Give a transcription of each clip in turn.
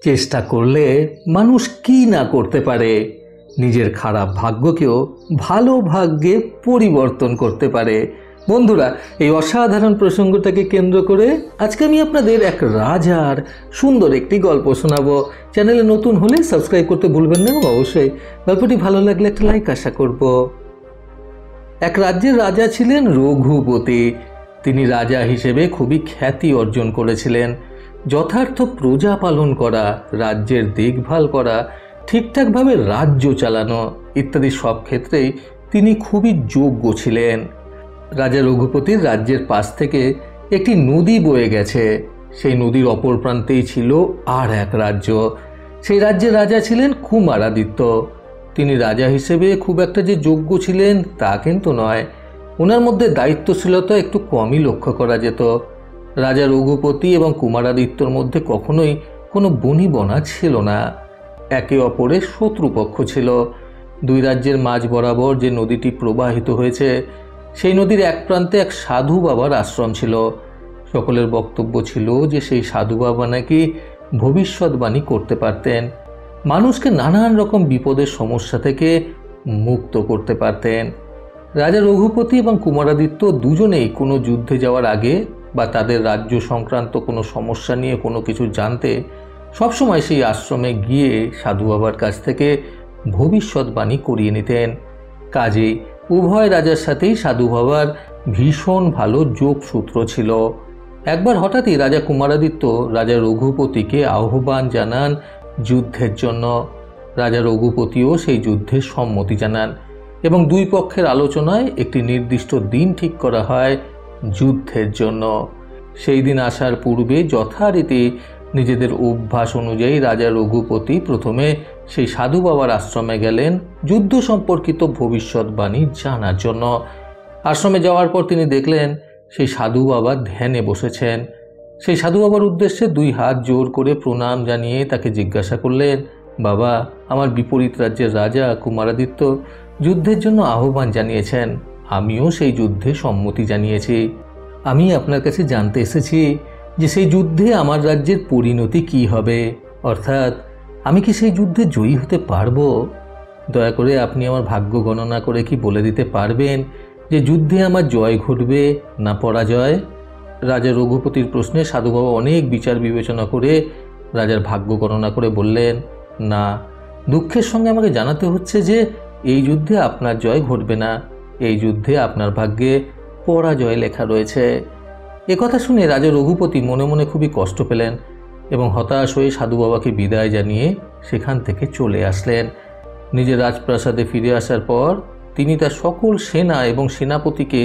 চেষ্টা করলে মানুষ কি না করতে পারে, নিজের খারাপ ভাগ্যকেও ভালো ভাগ্যে পরিবর্তন করতে পারে। বন্ধুরা, এই অসাধারণ প্রসঙ্গটাকে কেন্দ্র করে আজকে আমি আপনাদের এক রাজার সুন্দর একটি গল্প শোনাবো। চ্যানেলে নতুন হলে সাবস্ক্রাইব করতে ভুলবেন না এবং অবশ্যই গল্পটি ভালো লাগলে একটা লাইক আশা করব। এক রাজ্যের রাজা ছিলেন রঘুপতি। তিনি রাজা হিসেবে খুবই খ্যাতি অর্জন করেছিলেন। যথার্থ প্রজা পালন করা, রাজ্যের দেখভাল করা, ঠিকঠাকভাবে রাজ্য চালানো ইত্যাদি সব ক্ষেত্রেই তিনি খুবই যোগ্য ছিলেন। রাজা রঘুপতির রাজ্যের পাশ থেকে একটি নদী বয়ে গেছে। সেই নদীর অপর প্রান্তেই ছিল আর এক রাজ্য। সেই রাজ্যের রাজা ছিলেন কুমারাদিত্য। তিনি রাজা হিসেবে খুব একটা যে যোগ্য ছিলেন তা কিন্তু নয়। ওনার মধ্যে দায়িত্বশীলতা একটু কমই লক্ষ্য করা যেত। রাজা রঘুপতি এবং কুমারাদিত্যর মধ্যে কখনোই কোনো বনিবনা ছিল না। একে অপরের শত্রুপক্ষ ছিল। দুই রাজ্যের মাঝ বরাবর যে নদীটি প্রবাহিত হয়েছে, সেই নদীর এক প্রান্তে এক সাধু বাবার আশ্রম ছিল। সকলের বক্তব্য ছিল যে সেই সাধু বাবা নাকি ভবিষ্যৎবাণী করতে পারতেন, মানুষকে নানান রকম বিপদের সমস্যা থেকে মুক্ত করতে পারতেন। রাজা রঘুপতি এবং কুমারাদিত্য দুজনেই কোনো যুদ্ধে যাওয়ার আগে বা তাদের রাজ্য সংক্রান্ত কোনো সমস্যা নিয়ে কোনো কিছু জানতে সবসময় সেই আশ্রমে গিয়ে সাধু বাবার কাছ থেকে ভবিষ্যৎবাণী করিয়ে নিতেন। কাজেই উভয় রাজার সাথেই সাধু বাবার ভীষণ ভালো যোগসূত্র ছিল। একবার হঠাৎই রাজা কুমারাদিত্য রাজা রঘুপতিকে আহ্বান জানান যুদ্ধের জন্য। রাজা রঘুপতিও সেই যুদ্ধে সম্মতি জানান এবং দুই পক্ষের আলোচনায় একটি নির্দিষ্ট দিন ঠিক করা হয় যুদ্ধের জন্য। সেই দিন আসার পূর্বে যথারীতি নিজেদের অভ্যাস অনুযায়ী রাজা রঘুপতি প্রথমে সেই সাধু বাবার আশ্রমে গেলেন যুদ্ধ সম্পর্কিত ভবিষ্যৎবাণী জানার জন্য। আশ্রমে যাওয়ার পর তিনি দেখলেন সেই সাধু বাবা ধ্যানে বসেছেন। সেই সাধু বাবার উদ্দেশ্যে দুই হাত জোর করে প্রণাম জানিয়ে তাকে জিজ্ঞাসা করলেন, বাবা, আমার বিপরীত রাজ্যের রাজা কুমারাদিত্য যুদ্ধের জন্য আহ্বান জানিয়েছেন, আমিও সেই যুদ্ধে সম্মতি জানিয়েছি। আমি আপনার কাছে জানতে এসেছি যে সেই যুদ্ধে আমার রাজ্যের পরিণতি কি হবে, অর্থাৎ আমি কি সেই যুদ্ধে জয়ী হতে পারবো? দয়া করে আপনি আমার ভাগ্য গণনা করে কি বলে দিতে পারবেন যে যুদ্ধে আমার জয় ঘটবে না পরাজয়? রাজা রঘুপতির প্রশ্নে সাধু বাবা অনেক বিচার বিবেচনা করে রাজার ভাগ্য গণনা করে বললেন, না, দুঃখের সঙ্গে আমাকে জানাতে হচ্ছে যে এই যুদ্ধে আপনার জয় ঘটবে না, এই যুদ্ধে আপনার ভাগ্যে পরাজয় লেখা রয়েছে। একথা শুনে রাজা রঘুপতি মনে মনে খুবই কষ্ট পেলেন এবং হতাশ হয়ে সাধু বাবাকে বিদায় জানিয়ে সেখান থেকে চলে আসলেন। নিজের রাজপ্রাসাদে ফিরে আসার পর তিনি তার সকল সেনা এবং সেনাপতিকে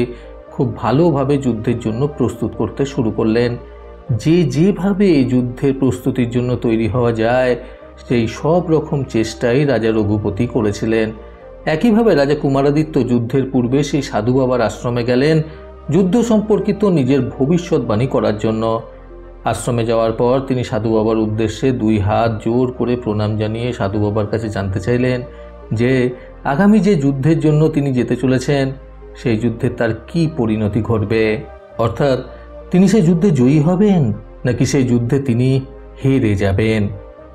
খুব ভালোভাবে যুদ্ধের জন্য প্রস্তুত করতে শুরু করলেন। যেভাবে এই যুদ্ধের প্রস্তুতির জন্য তৈরি হওয়া যায় সেই সব রকম চেষ্টাই রাজা রঘুপতি করেছিলেন। একইভাবে রাজা কুমারাদিত্য যুদ্ধের পূর্বে সেই সাধু বাবার আশ্রমে গেলেন যুদ্ধ সম্পর্কিত নিজের ভবিষ্যৎবাণী করার জন্য। আশ্রমে যাওয়ার পর তিনি সাধু বাবার উদ্দেশ্যে দুই হাত জোর করে প্রণাম জানিয়ে সাধু বাবার কাছে জানতে চাইলেন যে আগামী যে যুদ্ধের জন্য তিনি যেতে চলেছেন সেই যুদ্ধে তার কি পরিণতি ঘটবে, অর্থাৎ তিনি সেই যুদ্ধে জয়ী হবেন নাকি সেই যুদ্ধে তিনি হেরে যাবেন।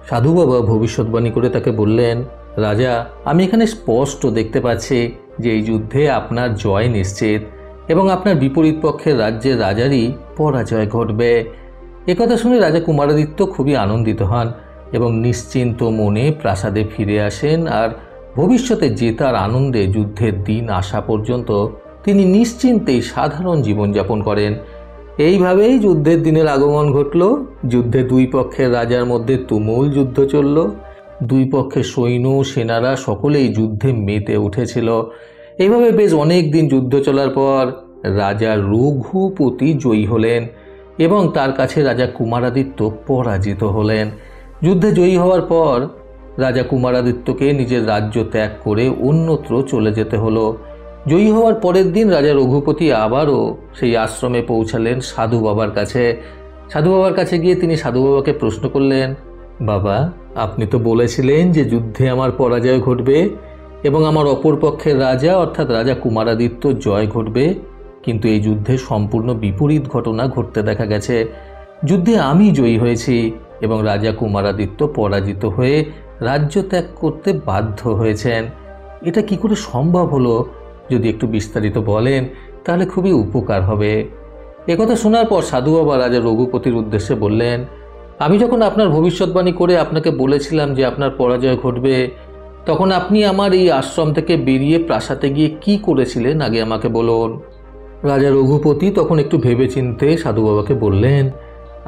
সাধু বাবা ভবিষ্যৎবাণী করে তাকে বললেন, রাজা, আমি এখানে স্পষ্ট দেখতে পাচ্ছি যে এই যুদ্ধে আপনার জয় নিশ্চিত এবং আপনার বিপরীত পক্ষের রাজ্যের রাজারই পরাজয় ঘটবে। একথা শুনে রাজা কুমারাদিত্য খুবই আনন্দিত হন এবং নিশ্চিন্ত মনে প্রাসাদে ফিরে আসেন। আর ভবিষ্যতে জেতার আনন্দে যুদ্ধের দিন আসা পর্যন্ত তিনি নিশ্চিন্তেই সাধারণ জীবনযাপন করেন। এইভাবেই যুদ্ধের দিনের আগমন ঘটল। যুদ্ধে দুই পক্ষের রাজার মধ্যে তুমুল যুদ্ধ চলল। দুই পক্ষের সৈন্য সেনারা সকলেই যুদ্ধে মেতে উঠেছিল। এইভাবে বেশ অনেক দিন যুদ্ধ চলার পর রাজা রঘুপতি জয়ী হলেন এবং তার কাছে রাজা কুমারাদিত্য পরাজিত হলেন। যুদ্ধে জয়ী হওয়ার পর রাজা কুমারাদিত্যকে নিজের রাজ্য ত্যাগ করে অন্যত্র চলে যেতে হলো। জয়ী হওয়ার পরের দিন রাজা রঘুপতি আবারও সেই আশ্রমে পৌঁছালেন সাধু বাবার কাছে। সাধু বাবার কাছে গিয়ে তিনি সাধু বাবাকে প্রশ্ন করলেন, বাবা, আপনি তো বলেছিলেন যে যুদ্ধে আমার পরাজয় ঘটবে এবং আমার অপর পক্ষের রাজা অর্থাৎ রাজা কুমারাদিত্য জয় ঘটবে, কিন্তু এই যুদ্ধে সম্পূর্ণ বিপরীত ঘটনা ঘটতে দেখা গেছে। যুদ্ধে আমি জয়ী হয়েছি এবং রাজা কুমারাদিত্য পরাজিত হয়ে রাজ্য ত্যাগ করতে বাধ্য হয়েছেন। এটা কি করে সম্ভব হলো, যদি একটু বিস্তারিত বলেন তাহলে খুবই উপকার হবে। একথা শোনার পর সাধু বাবা রাজা রঘুপতির উদ্দেশ্যে বললেন, আমি যখন আপনার ভবিষ্যৎবাণী করে আপনাকে বলেছিলাম যে আপনার পরাজয় ঘটবে, তখন আপনি আমার এই আশ্রম থেকে বেরিয়ে প্রাসাদে গিয়ে কি করেছিলেন আগে আমাকে বলুন। রাজা রঘুপতি তখন একটু ভেবেচিন্তে সাধু বাবাকে বললেন,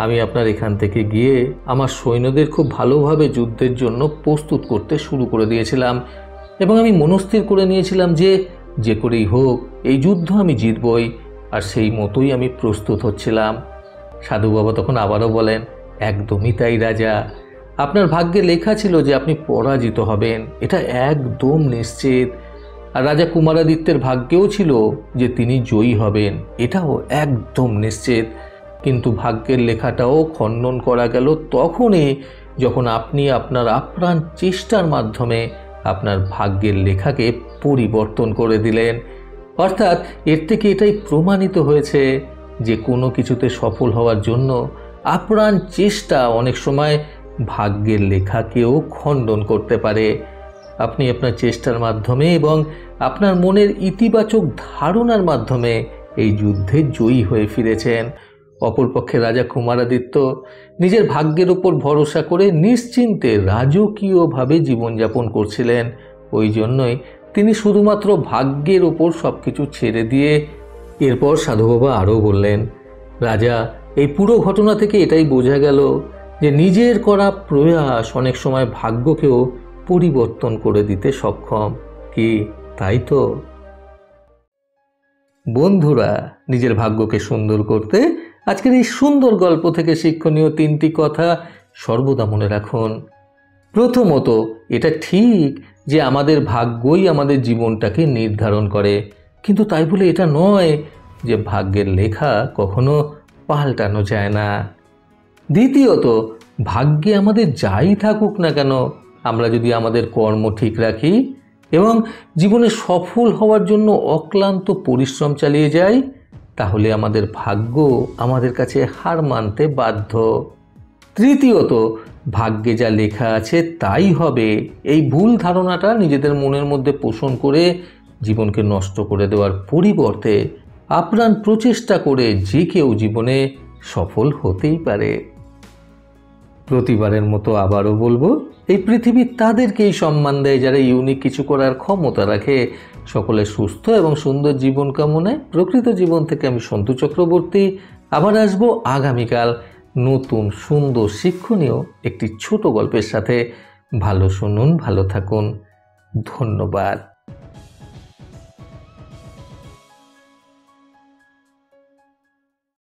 আমি আপনার এখান থেকে গিয়ে আমার সৈন্যদের খুব ভালোভাবে যুদ্ধের জন্য প্রস্তুত করতে শুরু করে দিয়েছিলাম এবং আমি মনস্থির করে নিয়েছিলাম যে করেই হোক এই যুদ্ধ আমি জিতবই, আর সেই মতোই আমি প্রস্তুত হচ্ছিলাম। সাধু বাবা তখন আবারও বলেন, একদমই তাই রাজা, আপনার ভাগ্যে লেখা ছিল যে আপনি পরাজিত হবেন, এটা একদম নিশ্চিত। আর রাজা কুমারাদিত্যের ভাগ্যেও ছিল যে তিনি জয়ী হবেন, এটাও একদম নিশ্চিত। কিন্তু ভাগ্যের লেখাটাও খণ্ডন করা গেল তখনই যখন আপনি আপনার আপ্রাণ চেষ্টার মাধ্যমে আপনার ভাগ্যের লেখাকে পরিবর্তন করে দিলেন। অর্থাৎ এর থেকে এটাই প্রমাণিত হয়েছে যে কোনো কিছুতে সফল হওয়ার জন্য আপ্রাণ চেষ্টা অনেক সময় ভাগ্যের লেখাকেও খণ্ডন করতে পারে। আপনি আপনার চেষ্টার মাধ্যমে এবং আপনার মনের ইতিবাচক ধারণার মাধ্যমে এই যুদ্ধে জয়ী হয়ে ফিরেছেন। অপরপক্ষে রাজা কুমারাদিত্য নিজের ভাগ্যের উপর ভরসা করে নিশ্চিন্তে রাজকীয়ভাবে জীবনযাপন করছিলেন। ওই জন্যই তিনি শুধুমাত্র ভাগ্যের ওপর সব কিছু ছেড়ে দিয়ে। এরপর সাধু বাবা আরও বললেন, রাজা, এই পুরো ঘটনা থেকে এটাই বোঝা গেল যে নিজের করা প্রয়াস অনেক সময় ভাগ্যকেও পরিবর্তন করে দিতে সক্ষম। কি তাই তো? বন্ধুরা, নিজের ভাগ্যকে সুন্দর করতে আজকের এই সুন্দর গল্প থেকে শিক্ষণীয় 3টি কথা সর্বদা মনে রাখুন। প্রথমত, এটা ঠিক যে আমাদের ভাগ্যই আমাদের জীবনটাকে নির্ধারণ করে, কিন্তু তাই বলে এটা নয় যে ভাগ্যের লেখা কখনো পাল্টানো যায় না। দ্বিতীয়ত, ভাগ্যে আমাদের যাই থাকুক না কেন, আমরা যদি আমাদের কর্ম ঠিক রাখি এবং জীবনে সফল হওয়ার জন্য অক্লান্ত পরিশ্রম চালিয়ে যাই, তাহলে আমাদের ভাগ্য আমাদের কাছে হার মানতে বাধ্য। তৃতীয়ত, ভাগ্যে যা লেখা আছে তাই হবে, এই ভুল ধারণাটা নিজেদের মনের মধ্যে পোষণ করে জীবনকে নষ্ট করে দেওয়ার পরিবর্তে আপ্রাণ প্রচেষ্টা করে যে কেউ জীবনে সফল হতেই পারে। প্রতিবারের মতো আবারও বলবো, এই পৃথিবী তাদেরকেই সম্মান দেয় যারা ইউনিক কিছু করার ক্ষমতা রাখে। সকলের সুস্থ এবং সুন্দর জীবন কামনায় প্রকৃত জীবন থেকে আমি সন্তু চক্রবর্তী আবার আসবো আগামীকাল নতুন সুন্দর শিক্ষণীয় একটি ছোট গল্পের সাথে। ভালো শুনুন, ভালো থাকুন। ধন্যবাদ।